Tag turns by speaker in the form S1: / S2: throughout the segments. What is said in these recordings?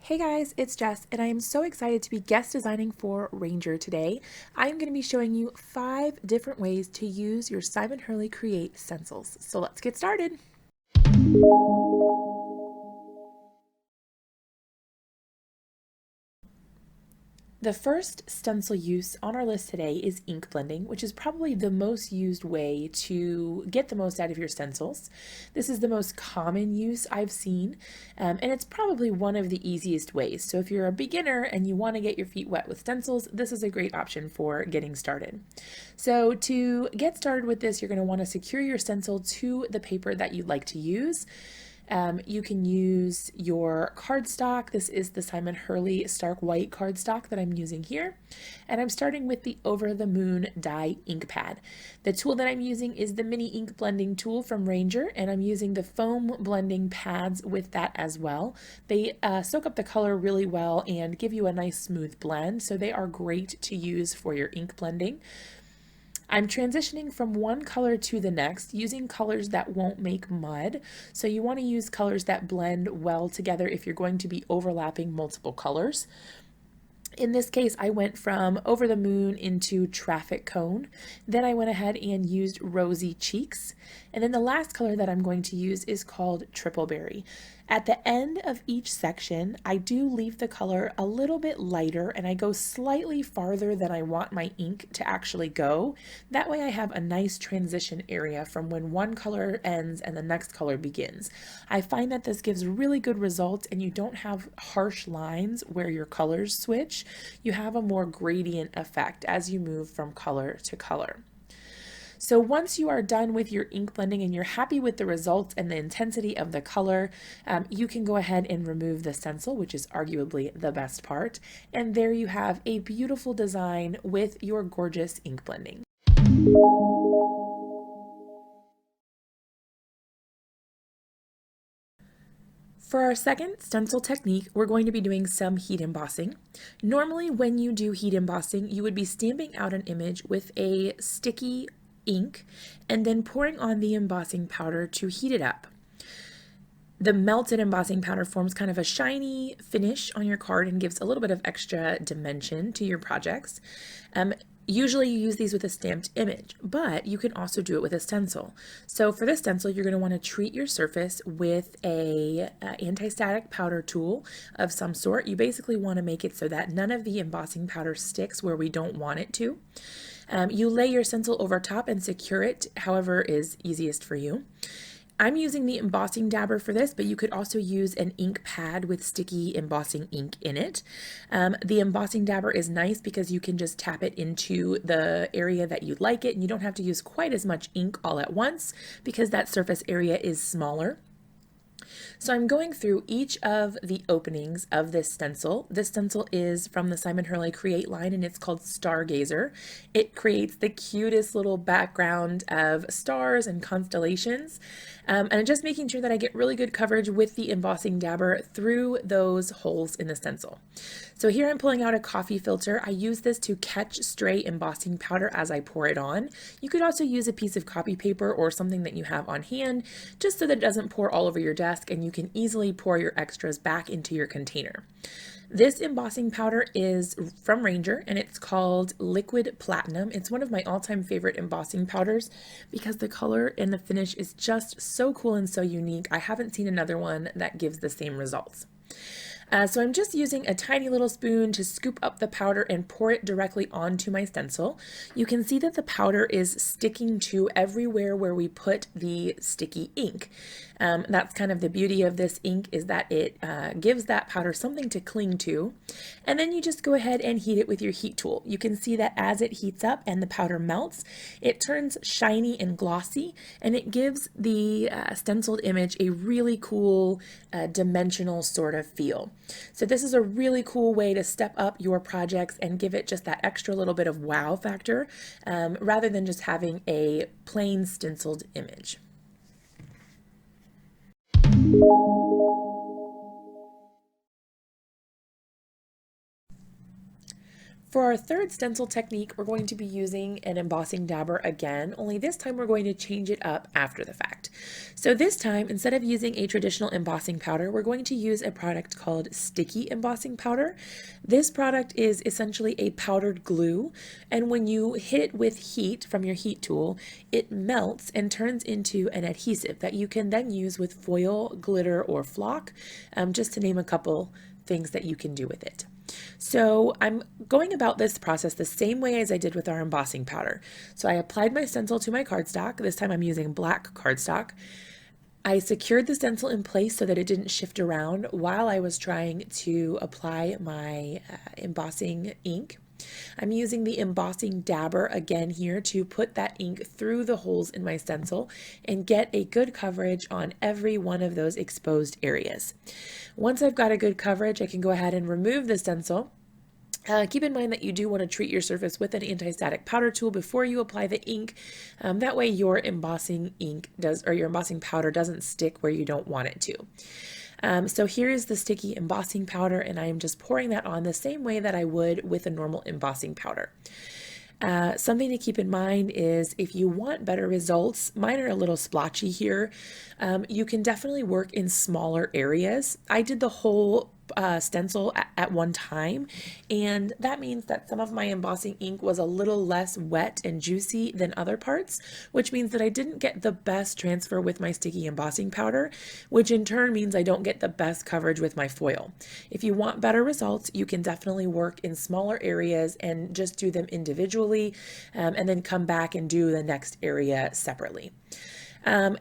S1: Hey guys, it's Jess, and I am so excited to be guest designing for Ranger today. I am going to be showing you 5 different ways to use your Simon Hurley Create stencils. So let's get started. The first stencil use on our list today is ink blending, which is probably the most used way to get the most out of your stencils. This is the most common use I've seen, and it's probably one of the easiest ways. So if you're a beginner and you want to get your feet wet with stencils, this is a great option for getting started. So to get started with this, you're going to want to secure your stencil to the paper that you'd like to use. You can use your cardstock. This is the Simon Hurley Stark White cardstock that I'm using here. And I'm starting with the Over the Moon die ink pad. The tool that I'm using is the mini ink blending tool from Ranger, and I'm using the foam blending pads with that as well. They soak up the color really well and give you a nice smooth blend, so they are great to use for your ink blending. I'm transitioning from one color to the next using colors that won't make mud. So you want to use colors that blend well together if you're going to be overlapping multiple colors. In this case, I went from Over the Moon into Traffic Cone. Then I went ahead and used Rosy Cheeks. And then the last color that I'm going to use is called Triple Berry. At the end of each section, I do leave the color a little bit lighter and I go slightly farther than I want my ink to actually go. That way I have a nice transition area from when one color ends and the next color begins. I find that this gives really good results and you don't have harsh lines where your colors switch. You have a more gradient effect as you move from color to color. So once you are done with your ink blending and you're happy with the results and the intensity of the color, you can go ahead and remove the stencil, which is arguably the best part. And there you have a beautiful design with your gorgeous ink blending. For our second stencil technique, we're going to be doing some heat embossing. Normally, when you do heat embossing, you would be stamping out an image with a sticky ink and then pouring on the embossing powder to heat it up. The melted embossing powder forms kind of a shiny finish on your card and gives a little bit of extra dimension to your projects. Usually you use these with a stamped image, but you can also do it with a stencil. So for this stencil, you're going to want to treat your surface with a anti-static powder tool of some sort. You basically want to make it so that none of the embossing powder sticks where we don't want it to. You lay your stencil over top and secure it however is easiest for you. I'm using the embossing dabber for this, but you could also use an ink pad with sticky embossing ink in it. The embossing dabber is nice because you can just tap it into the area that you'd like it, and you don't have to use quite as much ink all at once because that surface area is smaller. So I'm going through each of the openings of this stencil. This stencil is from the Simon Hurley Create line and it's called Stargazer. It creates the cutest little background of stars and constellations. And I'm just making sure that I get really good coverage with the embossing dabber through those holes in the stencil. So here I'm pulling out a coffee filter. I use this to catch stray embossing powder as I pour it on. You could also use a piece of copy paper or something that you have on hand just so that it doesn't pour all over your desk and you can easily pour your extras back into your container. This embossing powder is from Ranger and it's called Liquid Platinum. It's one of my all-time favorite embossing powders because the color and the finish is just so cool and so unique. I haven't seen another one that gives the same results. So I'm just using a tiny little spoon to scoop up the powder and pour it directly onto my stencil. You can see that the powder is sticking to everywhere where we put the sticky ink. That's kind of the beauty of this ink, is that it gives that powder something to cling to. And then you just go ahead and heat it with your heat tool. You can see that as it heats up and the powder melts, it turns shiny and glossy, and it gives the stenciled image a really cool dimensional sort of feel. So this is a really cool way to step up your projects and give it just that extra little bit of wow factor, rather than just having a plain stenciled image. For our third stencil technique, we're going to be using an embossing dabber again, only this time we're going to change it up after the fact. So this time, instead of using a traditional embossing powder, we're going to use a product called sticky embossing powder. This product is essentially a powdered glue, and when you hit it with heat from your heat tool, it melts and turns into an adhesive that you can then use with foil, glitter, or flock, just to name a couple things that you can do with it. So I'm going about this process the same way as I did with our embossing powder. So I applied my stencil to my cardstock. This time I'm using black cardstock. I secured the stencil in place so that it didn't shift around while I was trying to apply my embossing ink. I'm using the embossing dabber again here to put that ink through the holes in my stencil and get a good coverage on every one of those exposed areas. Once I've got a good coverage, I can go ahead and remove the stencil. Keep in mind that you do want to treat your surface with an anti-static powder tool before you apply the ink. That way your embossing ink your embossing powder doesn't stick where you don't want it to. So here is the sticky embossing powder, and I am just pouring that on the same way that I would with a normal embossing powder. Something to keep in mind is if you want better results, mine are a little splotchy here, you can definitely work in smaller areas. I did the whole stencil at one time, and that means that some of my embossing ink was a little less wet and juicy than other parts, which means that I didn't get the best transfer with my sticky embossing powder, which in turn means I don't get the best coverage with my foil. If you want better results, you can definitely work in smaller areas and just do them individually, and then come back and do the next area separately.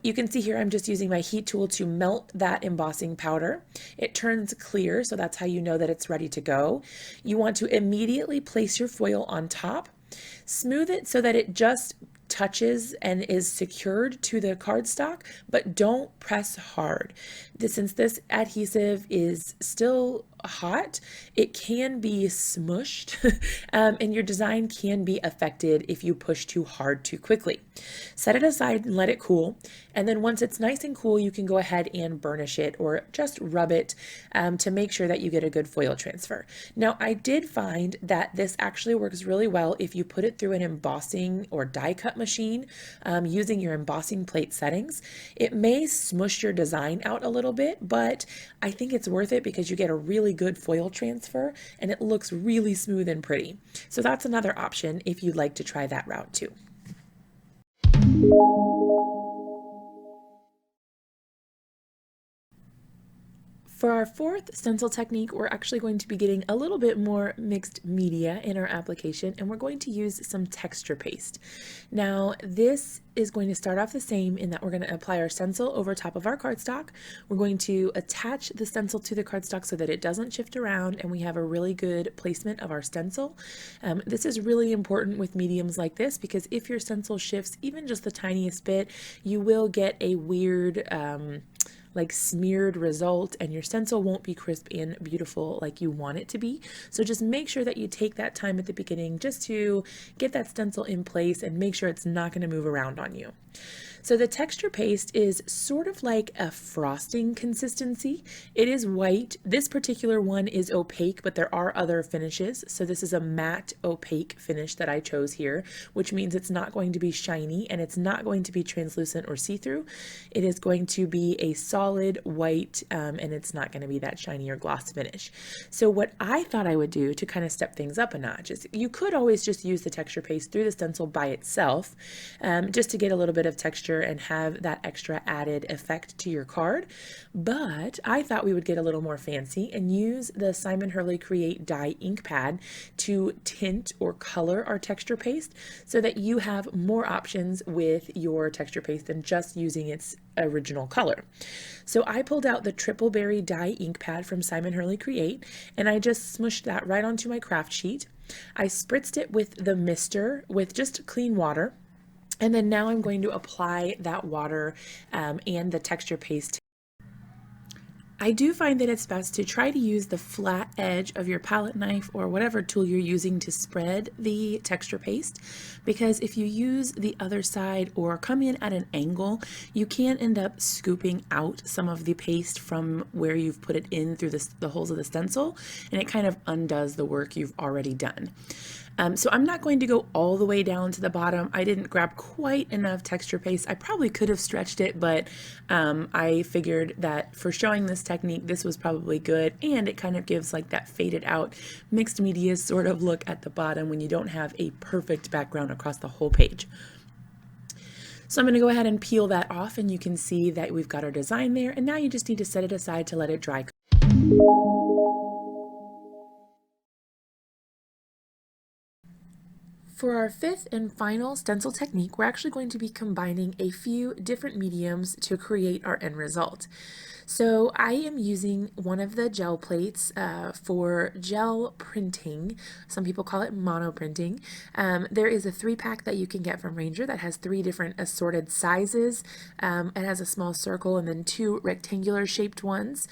S1: You can see here I'm just using my heat tool to melt that embossing powder. It turns clear, so that's how you know that it's ready to go. You want to immediately place your foil on top, smooth it so that it just touches and is secured to the cardstock, but don't press hard. Since this adhesive is still hot, it can be smushed and your design can be affected if you push too hard too quickly. Set it aside and let it cool, and then once it's nice and cool, you can go ahead and burnish it or just rub it to make sure that you get a good foil transfer. Now, I did find that this actually works really well if you put it through an embossing or die cut machine using your embossing plate settings. It may smush your design out a little bit, but I think it's worth it because you get a really good foil transfer and it looks really smooth and pretty. So that's another option if you'd like to try that route too. For our fourth stencil technique, we're actually going to be getting a little bit more mixed media in our application, and we're going to use some texture paste. Now, this is going to start off the same in that we're going to apply our stencil over top of our cardstock. We're going to attach the stencil to the cardstock so that it doesn't shift around and we have a really good placement of our stencil. This is really important with mediums like this because if your stencil shifts even just the tiniest bit, you will get a weird like smeared result and your stencil won't be crisp and beautiful like you want it to be. So just make sure that you take that time at the beginning just to get that stencil in place and make sure it's not going to move around on you. So the texture paste is sort of like a frosting consistency. It is white. This particular one is opaque, but there are other finishes. So this is a matte opaque finish that I chose here, which means it's not going to be shiny and it's not going to be translucent or see-through. It is going to be a solid white and it's not going to be that shiny or gloss finish. So what I thought I would do to kind of step things up a notch is you could always just use the texture paste through the stencil by itself just to get a little bit of texture and have that extra added effect to your card. But I thought we would get a little more fancy and use the Simon Hurley Create Dye ink pad to tint or color our texture paste so that you have more options with your texture paste than just using its original color. So I pulled out the Triple Berry Dye ink pad from Simon Hurley Create and I just smushed that right onto my craft sheet. I spritzed it with the mister with just clean water. And then now I'm going to apply that water and the texture paste. I do find that it's best to try to use the flat edge of your palette knife or whatever tool you're using to spread the texture paste, because if you use the other side or come in at an angle, you can end up scooping out some of the paste from where you've put it in through the holes of the stencil, and it kind of undoes the work you've already done. So I'm not going to go all the way down to the bottom. I didn't grab quite enough texture paste. I probably could have stretched it, but I figured that for showing this technique, this was probably good, and it kind of gives like that faded out mixed media sort of look at the bottom when you don't have a perfect background across the whole page. So I'm going to go ahead and peel that off, and you can see that we've got our design there, and now you just need to set it aside to let it dry. For our fifth and final stencil technique, we're actually going to be combining a few different mediums to create our end result. So I am using one of the gel plates for gel printing. Some people call it mono printing. There is a 3-pack that you can get from Ranger that has 3 different assorted sizes. It has a small circle and then 2 rectangular shaped ones.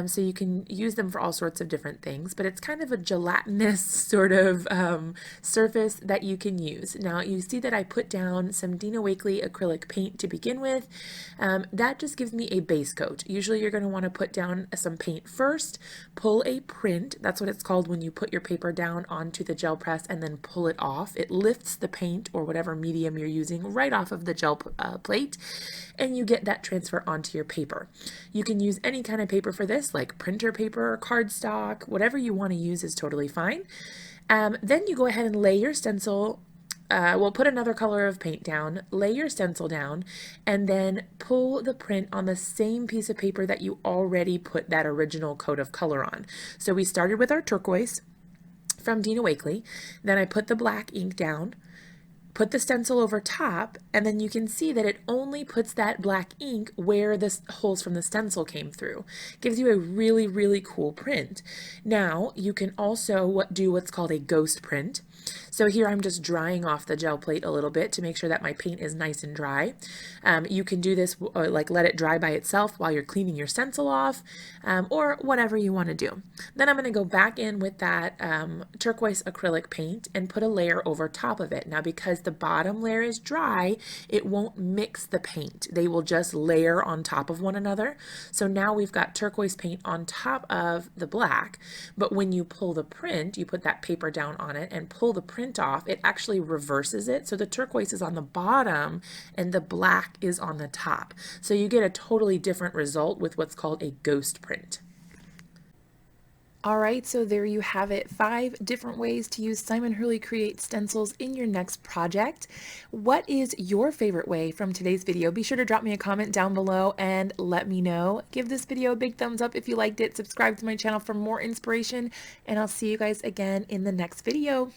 S1: So you can use them for all sorts of different things, but it's kind of a gelatinous sort of surface that you can use. Now you see that I put down some Dina Wakley acrylic paint to begin with. That just gives me a base coat. Usually you're going to want to put down some paint first, pull a print. That's what it's called when you put your paper down onto the gel press and then pull it off. It lifts the paint or whatever medium you're using right off of the gel plate, and you get that transfer onto your paper. You can use any kind of paper for this, like printer paper, cardstock, whatever you want to use is totally fine. Then you go ahead and lay your stencil. We'll put another color of paint down, lay your stencil down, and then pull the print on the same piece of paper that you already put that original coat of color on. So we started with our turquoise from Dina Wakley, then I put the black ink down, put the stencil over top, and then you can see that it only puts that black ink where the holes from the stencil came through. Gives you a really, really cool print. Now, you can also do what's called a ghost print. So here I'm just drying off the gel plate a little bit to make sure that my paint is nice and dry. You can do this, like let it dry by itself while you're cleaning your stencil off, or whatever you want to do. Then I'm going to go back in with that turquoise acrylic paint and put a layer over top of it. Now because the bottom layer is dry, it won't mix the paint. They will just layer on top of one another. So now we've got turquoise paint on top of the black, but when you pull the print, you put that paper down on it and pull the print off, it actually reverses it. So the turquoise is on the bottom and the black is on the top. So you get a totally different result with what's called a ghost print. All right, so there you have it. 5 different ways to use Simon Hurley Create stencils in your next project. What is your favorite way from today's video? Be sure to drop me a comment down below and let me know. Give this video a big thumbs up if you liked it. Subscribe to my channel for more inspiration, and I'll see you guys again in the next video.